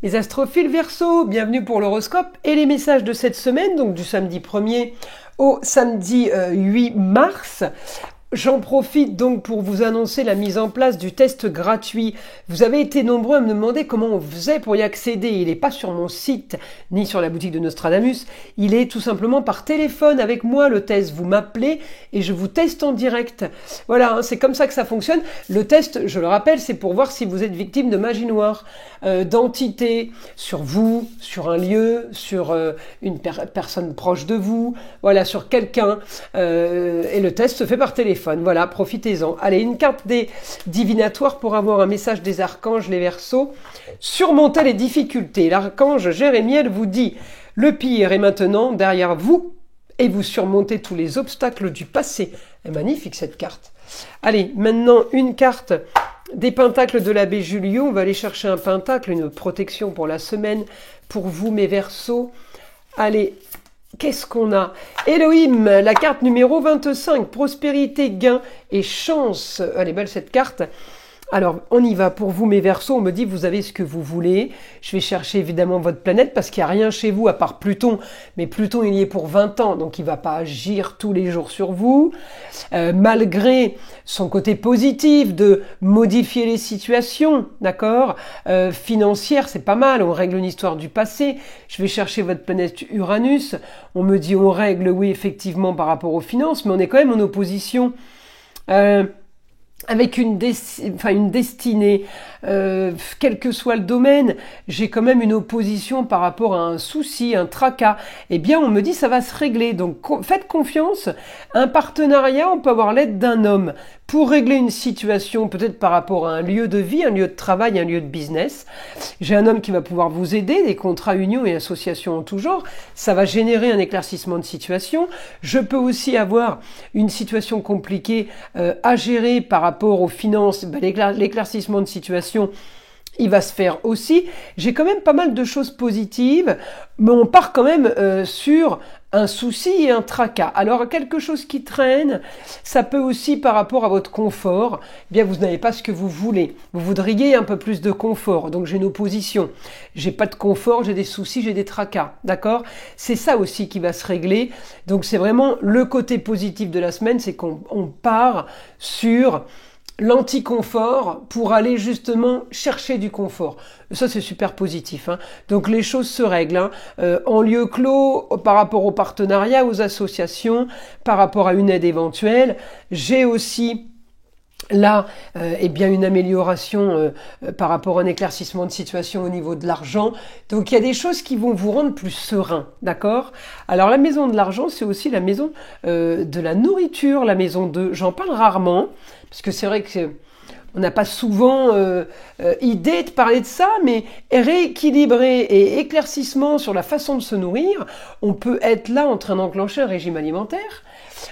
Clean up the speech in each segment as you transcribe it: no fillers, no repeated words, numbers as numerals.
Les astrophiles Verseau, bienvenue pour l'horoscope et les messages de cette semaine, donc du samedi 1er au samedi 8 mars. J'en profite donc pour vous annoncer la mise en place du test gratuit. Vous avez été nombreux à me demander comment on faisait pour y accéder. Il n'est pas sur mon site ni sur la boutique de Nostradamus. Il est tout simplement par téléphone avec moi le test. Vous m'appelez et je vous teste en direct. Voilà, c'est comme ça que ça fonctionne. Le test, je le rappelle, c'est pour voir si vous êtes victime de magie noire, d'entité sur vous, sur un lieu, sur une personne proche de vous, voilà, sur quelqu'un. Et le test se fait par téléphone. Voilà, profitez-en. Allez, une carte des divinatoires pour avoir un message des archanges, les Verseaux. Surmontez les difficultés. L'archange Jérémiel vous dit « Le pire est maintenant derrière vous et vous surmontez tous les obstacles du passé. » C'est magnifique cette carte. Allez, maintenant une carte des pentacles de l'abbé Julio. On va aller chercher un pentacle, une protection pour la semaine. Pour vous, mes Verseaux. Allez, qu'est-ce qu'on a? Elohim, la carte numéro 25, prospérité, gain et chance. Elle est belle cette carte. Alors, on y va pour vous, mes Verseaux. On me dit, vous avez ce que vous voulez. Je vais chercher évidemment votre planète parce qu'il n'y a rien chez vous à part Pluton. Mais Pluton, il y est pour 20 ans, donc il ne va pas agir tous les jours sur vous. Malgré son côté positif de modifier les situations, d'accord, financières, c'est pas mal. On règle une histoire du passé. Je vais chercher votre planète Uranus. On me dit, on règle, oui, effectivement, par rapport aux finances, mais on est quand même en opposition. Avec une destinée, quel que soit le domaine, j'ai quand même une opposition par rapport à un souci, un tracas. Eh bien, on me dit ça va se régler. Donc, faites confiance. Un partenariat, on peut avoir l'aide d'un homme pour régler une situation, peut-être par rapport à un lieu de vie, un lieu de travail, un lieu de business. J'ai un homme qui va pouvoir vous aider, des contrats, unions et associations en tout genre. Ça va générer un éclaircissement de situation. Je peux aussi avoir une situation compliquée à gérer par rapport aux finances. L'éclaircissement de situation, il va se faire aussi. J'ai quand même pas mal de choses positives, mais on part quand même sur un souci et un tracas. Alors, quelque chose qui traîne, ça peut aussi, par rapport à votre confort, eh bien, vous n'avez pas ce que vous voulez. Vous voudriez un peu plus de confort. Donc, j'ai une opposition. J'ai pas de confort, j'ai des soucis, j'ai des tracas. D'accord? C'est ça aussi qui va se régler. Donc, c'est vraiment le côté positif de la semaine, c'est qu'on part sur l'anti-confort pour aller justement chercher du confort. Ça, c'est super positif. Hein. Donc, les choses se règlent. Hein. En lieu clos, par rapport aux partenariats, aux associations, par rapport à une aide éventuelle. J'ai aussi là, eh bien, une amélioration par rapport à un éclaircissement de situation au niveau de l'argent. Donc, il y a des choses qui vont vous rendre plus serein, d'accord? Alors, la maison de l'argent, c'est aussi la maison de la nourriture, la maison de... J'en parle rarement, parce que c'est vrai que on n'a pas souvent idée de parler de ça, mais rééquilibrer et éclaircissement sur la façon de se nourrir, on peut être là en train d'enclencher un régime alimentaire.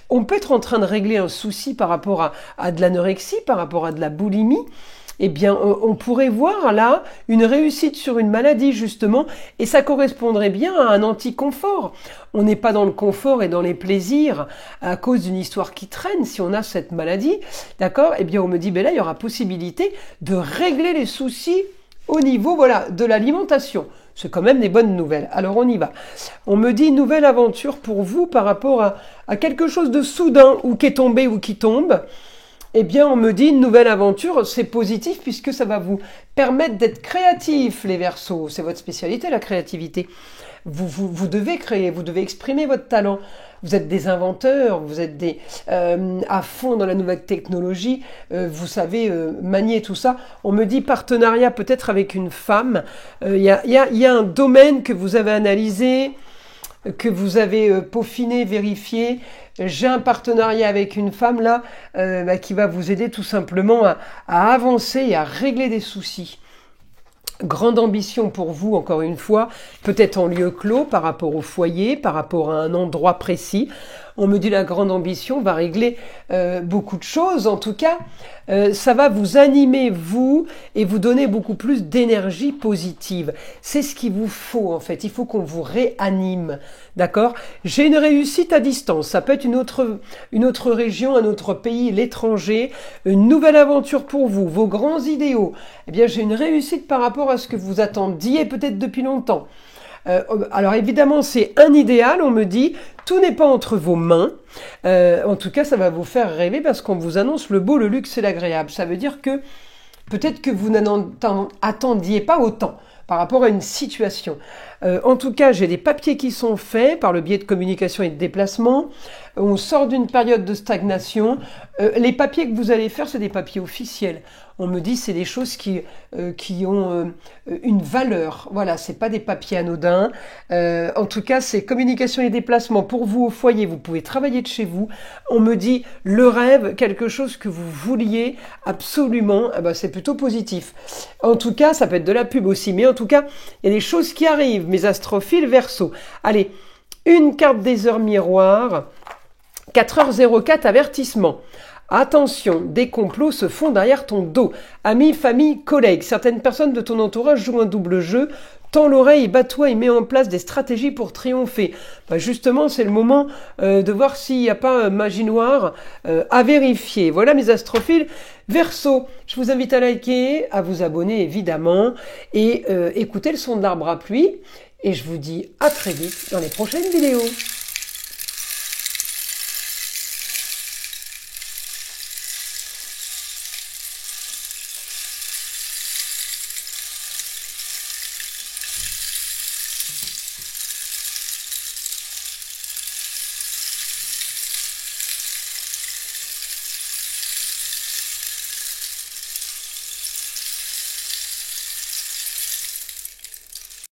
On peut être en train de régler un souci par rapport à de l'anorexie, par rapport à de la boulimie. Eh bien, on pourrait voir là une réussite sur une maladie, justement, et ça correspondrait bien à un anti-confort. On n'est pas dans le confort et dans les plaisirs à cause d'une histoire qui traîne si on a cette maladie, d'accord? Eh bien, on me dit, ben là, il y aura possibilité de régler les soucis au niveau, voilà, de l'alimentation. C'est quand même des bonnes nouvelles. Alors, on y va. On me dit nouvelle aventure pour vous par rapport à quelque chose de soudain ou qui est tombé ou qui tombe. Eh bien, on me dit une nouvelle aventure, c'est positif puisque ça va vous permettre d'être créatif, les Verseaux. C'est votre spécialité, la créativité. Vous devez créer, vous devez exprimer votre talent. Vous êtes des inventeurs, vous êtes à fond dans la nouvelle technologie, vous savez manier tout ça. On me dit partenariat peut-être avec une femme. Il y a un domaine que vous avez analysé, que vous avez peaufiné, vérifié. J'ai un partenariat avec une femme là qui va vous aider tout simplement à avancer et à régler des soucis. Grande ambition pour vous, encore une fois, peut-être en lieu clos par rapport au foyer, par rapport à un endroit précis. On me dit la grande ambition va régler beaucoup de choses. En tout cas, ça va vous animer, vous, et vous donner beaucoup plus d'énergie positive. C'est ce qu'il vous faut, en fait. Il faut qu'on vous réanime. D'accord? J'ai une réussite à distance. Ça peut être une autre région, un autre pays, l'étranger. Une nouvelle aventure pour vous, vos grands idéaux. Eh bien, j'ai une réussite par rapport à ce que vous attendiez peut-être depuis longtemps. Alors évidemment, c'est un idéal, on me dit, tout n'est pas entre vos mains. En tout cas, ça va vous faire rêver parce qu'on vous annonce le beau, le luxe et l'agréable. Ça veut dire que peut-être que vous n'en attendiez pas autant par rapport à une situation. En tout cas, j'ai des papiers qui sont faits par le biais de communication et de déplacement. On sort d'une période de stagnation. Les papiers que vous allez faire, c'est des papiers officiels. On me dit c'est des choses qui ont une valeur. Voilà, c'est pas des papiers anodins. En tout cas, c'est communication et déplacement pour vous au foyer. Vous pouvez travailler de chez vous. On me dit le rêve, quelque chose que vous vouliez absolument. Eh ben, c'est plutôt positif. En tout cas, ça peut être de la pub aussi, mais en tout cas, il y a des choses qui arrivent. Mes astrophiles Verseau. Allez, une carte des heures miroirs. 4h04, avertissement. Attention, des complots se font derrière ton dos. Amis, famille, collègues, certaines personnes de ton entourage jouent un double jeu. Tends l'oreille, bats-toi et mets en place des stratégies pour triompher. Ben justement, c'est le moment de voir s'il n'y a pas magie noire à vérifier. Voilà mes astrophiles. Verseau, je vous invite à liker, à vous abonner évidemment et écouter le son de l'arbre à pluie. Et je vous dis à très vite dans les prochaines vidéos.